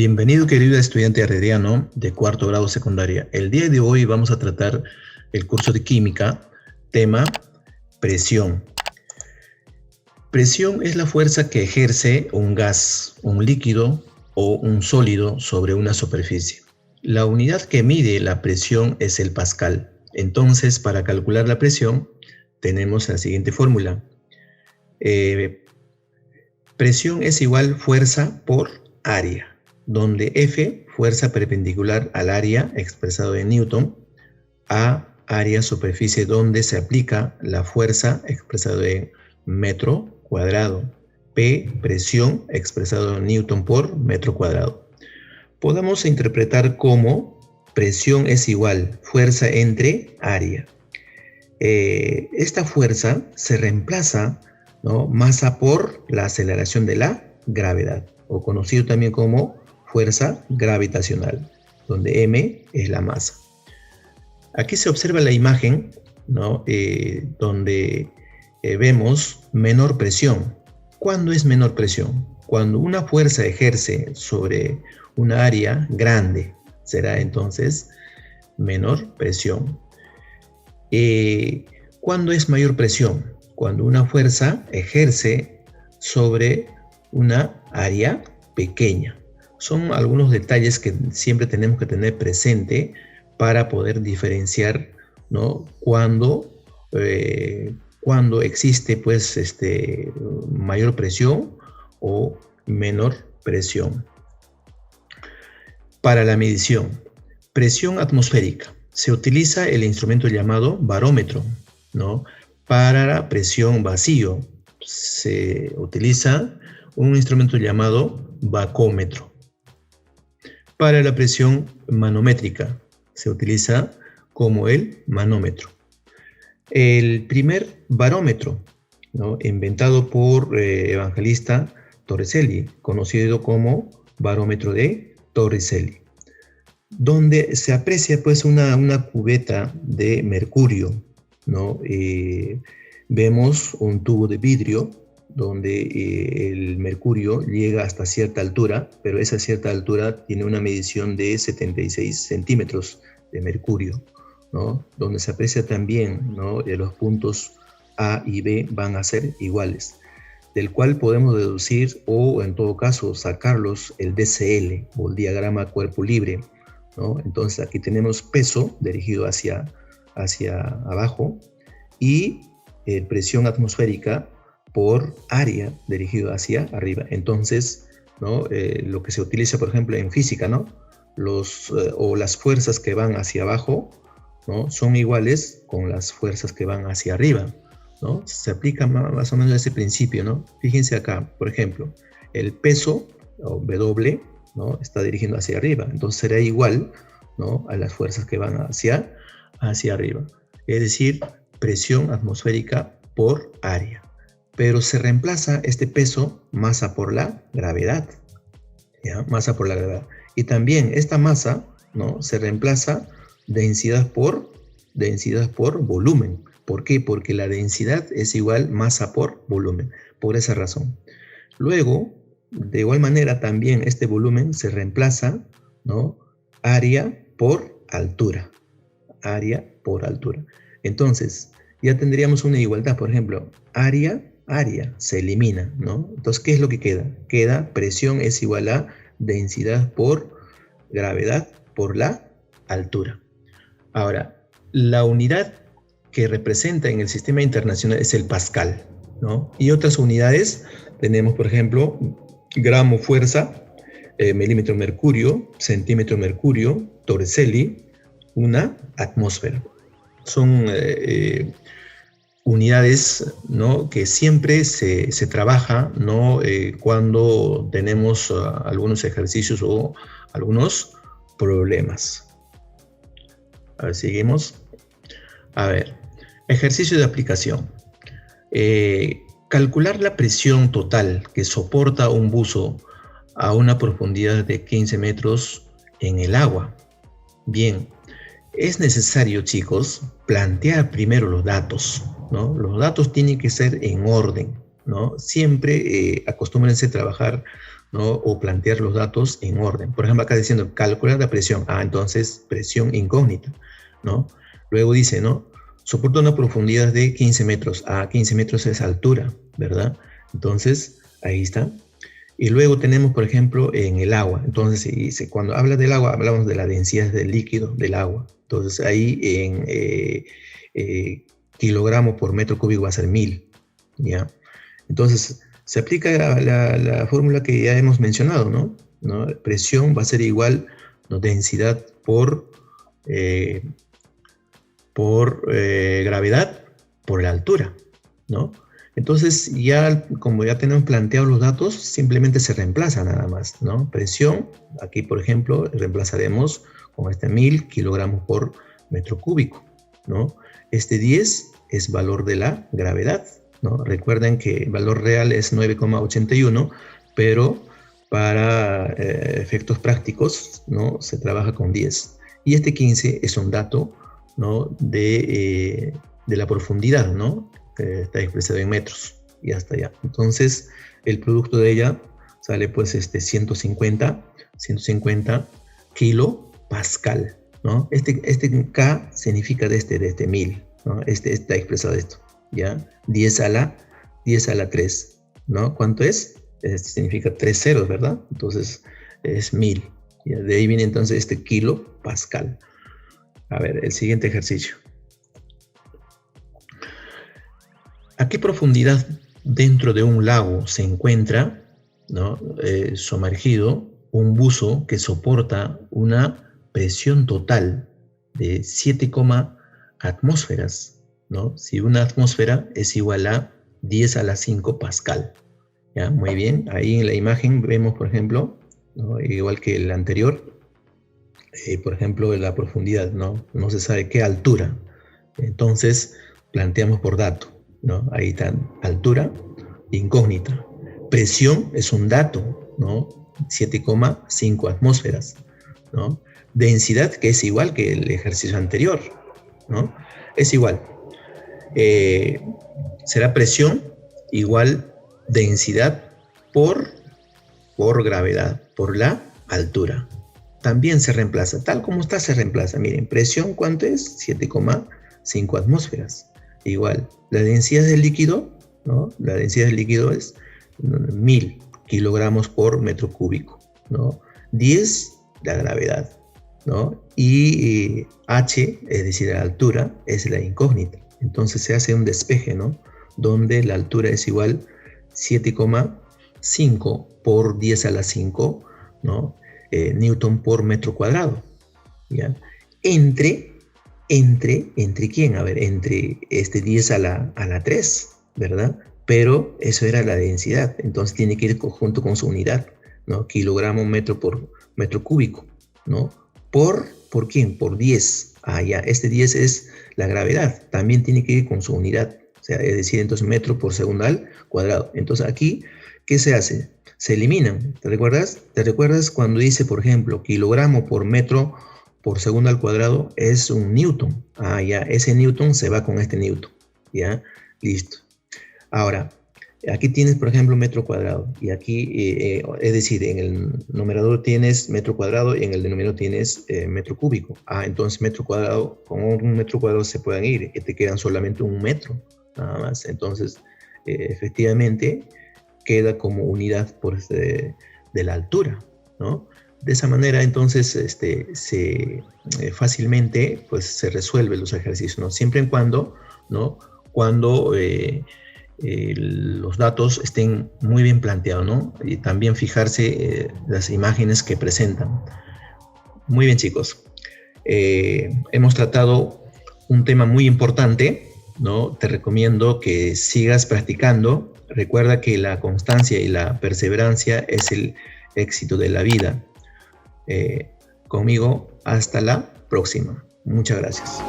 Bienvenido, querido estudiante herreriano de cuarto grado secundaria. El día de hoy vamos a tratar el curso de química, tema presión. Presión es la fuerza que ejerce un gas, un líquido o un sólido sobre una superficie. La unidad que mide la presión es el pascal. Entonces, para calcular la presión, tenemos la siguiente fórmula. Presión es igual fuerza por área, donde F, fuerza perpendicular al área expresado en Newton, A, área superficie donde se aplica la fuerza expresado en metro cuadrado, P, presión expresado en Newton por metro cuadrado. Podemos interpretar como presión es igual fuerza entre área. Esta fuerza se reemplaza, ¿no?, masa por la aceleración de la gravedad, o conocido también como fuerza gravitacional, donde m es la masa. Aquí se observa la imagen, ¿no?, donde vemos menor presión. ¿Cuándo es menor presión? Cuando una fuerza ejerce sobre una área grande, será entonces menor presión. ¿Cuándo es mayor presión? Cuando una fuerza ejerce sobre una área pequeña. Son algunos detalles que siempre tenemos que tener presente para poder diferenciar, ¿no?, cuando existe pues mayor presión o menor presión. Para la medición, presión atmosférica, se utiliza el instrumento llamado barómetro, ¿no? Para la presión vacío se utiliza un instrumento llamado bacómetro. Para la presión manométrica se utiliza como el manómetro. El primer barómetro, ¿no?, inventado por Evangelista Torricelli, conocido como barómetro de Torricelli, donde se aprecia pues una cubeta de mercurio, ¿no? Vemos un tubo de vidrio donde el mercurio llega hasta cierta altura, pero esa cierta altura tiene una medición de 76 centímetros de mercurio, ¿no?, donde se aprecia también, ¿no?, los puntos A y B van a ser iguales, del cual podemos deducir o en todo caso sacarlos el DCL o el diagrama cuerpo libre, ¿no? Entonces aquí tenemos peso dirigido hacia abajo y presión atmosférica por área dirigido hacia arriba. Entonces, ¿no?, lo que se utiliza, por ejemplo, en física, ¿no?, las fuerzas que van hacia abajo, ¿no?, son iguales con las fuerzas que van hacia arriba, ¿no? Se aplica más o menos ese principio, ¿no? Fíjense acá, por ejemplo, el peso, o W, ¿no?, está dirigiendo hacia arriba, entonces será igual, ¿no?, a las fuerzas que van hacia arriba. Es decir, presión atmosférica por área. Pero se reemplaza este peso, masa por la gravedad, ¿ya? Masa por la gravedad. Y también esta masa, ¿no?, se reemplaza densidad por volumen. ¿Por qué? Porque la densidad es igual masa por volumen, por esa razón. Luego, de igual manera, también este volumen se reemplaza, ¿no?, área por altura. Área por altura. Entonces, ya tendríamos una igualdad, por ejemplo, área se elimina, ¿no? Entonces, ¿qué es lo que queda? Queda presión es igual a densidad por gravedad por la altura. Ahora, la unidad que representa en el sistema internacional es el pascal, ¿no? Y otras unidades tenemos, por ejemplo, gramo fuerza, milímetro mercurio, centímetro mercurio, Torricelli, una atmósfera. Son unidades, ¿no?, que siempre se trabaja, ¿no?, cuando tenemos algunos ejercicios o algunos problemas. A ver, seguimos. A ver, ejercicio de aplicación. Calcular la presión total que soporta un buzo a una profundidad de 15 metros en el agua. Bien, es necesario, chicos, plantear primero los datos, ¿no? Los datos tienen que ser en orden, ¿no? Siempre acostúmbrense a trabajar ¿no? O plantear los datos en orden. Por ejemplo, acá diciendo calcular la presión. Entonces presión incógnita, ¿no? Luego dice, ¿no? Soporta una profundidad de 15 metros. 15 metros es altura, ¿verdad? Entonces, ahí está. Y luego tenemos, por ejemplo, en el agua. Entonces, cuando habla del agua, hablamos de la densidad del líquido del agua. Entonces, ahí en kilogramos por metro cúbico va a ser 1000, ¿ya? Entonces, se aplica la fórmula que ya hemos mencionado, ¿no? Presión va a ser igual, ¿no? Densidad por gravedad por la altura, ¿no? Entonces, como ya tenemos planteados los datos, simplemente se reemplaza nada más, ¿no? Presión, aquí por ejemplo, reemplazaremos con 1000 kilogramos por metro cúbico, ¿no? 10 es valor de la gravedad, ¿no? Recuerden que el valor real es 9,81, pero para efectos prácticos, ¿no? Se trabaja con 10. Y 15 es un dato, ¿no? de la profundidad, ¿no? Que está expresado en metros, y hasta allá. Entonces, el producto de ella sale pues 150 kilopascal, ¿no? K significa de 1000, ¿no? Está expresado esto, ¿ya? 10 a la 3, ¿no? ¿Cuánto es? Significa 3 ceros, ¿verdad? Entonces, es 1000. ¿Ya? De ahí viene entonces kilopascal. A ver, el siguiente ejercicio. ¿A qué profundidad dentro de un lago se encuentra, ¿no? Sumergido un buzo que soporta una presión total de 7, atmósferas, ¿no? Si una atmósfera es igual a 10 a la 5 pascal. ¿Ya? Muy bien, ahí en la imagen vemos, por ejemplo, ¿no? Igual que el anterior, por ejemplo, la profundidad, ¿no? No se sabe qué altura. Entonces, planteamos por dato, ¿no? Ahí está, altura, incógnita. Presión es un dato, ¿no? 7,5 atmósferas, ¿no? Densidad, que es igual que el ejercicio anterior, ¿no? Es igual. Será presión igual densidad por gravedad, por la altura. También se reemplaza, tal como está se reemplaza. Miren, presión, ¿cuánto es? 7,5 atmósferas. Igual, la densidad del líquido, ¿no? La densidad del líquido es 1000 kilogramos por metro cúbico, ¿no? 10, la gravedad, ¿no? Y H, es decir, la altura, es la incógnita. Entonces se hace un despeje, ¿no? Donde la altura es igual 7,5 por 10 a la 5, ¿no? Newton por metro cuadrado, ¿ya? ¿Entre quién? A ver, entre 10 a la 3, ¿verdad? Pero eso era la densidad, entonces tiene que ir junto con su unidad, ¿no? Kilogramo metro por metro cúbico, ¿no? ¿Por quién? Por 10. Ya, 10 es la gravedad, también tiene que ir con su unidad, o sea, es decir, entonces metro por segundo al cuadrado. Entonces aquí, ¿qué se hace? Se eliminan. ¿Te recuerdas? ¿Te recuerdas cuando dice, por ejemplo, kilogramo por metro por segundo al cuadrado es un newton? Ya, ese newton se va con este newton. Ya, listo. Ahora, aquí tienes, por ejemplo, metro cuadrado. Y aquí, es decir, en el numerador tienes metro cuadrado y en el denominador tienes metro cúbico. Entonces metro cuadrado, con un metro cuadrado se pueden ir. Y te quedan solamente un metro, nada más. Entonces, efectivamente, queda como unidad de la altura, ¿no? De esa manera, entonces, fácilmente, pues, se resuelven los ejercicios, ¿no? Siempre y cuando, ¿no? Cuando los datos estén muy bien planteados, ¿no? Y también fijarse las imágenes que presentan. Muy bien, chicos. Hemos tratado un tema muy importante, ¿no? Te recomiendo que sigas practicando. Recuerda que la constancia y la perseverancia es el éxito de la vida. Conmigo, hasta la próxima. Muchas gracias.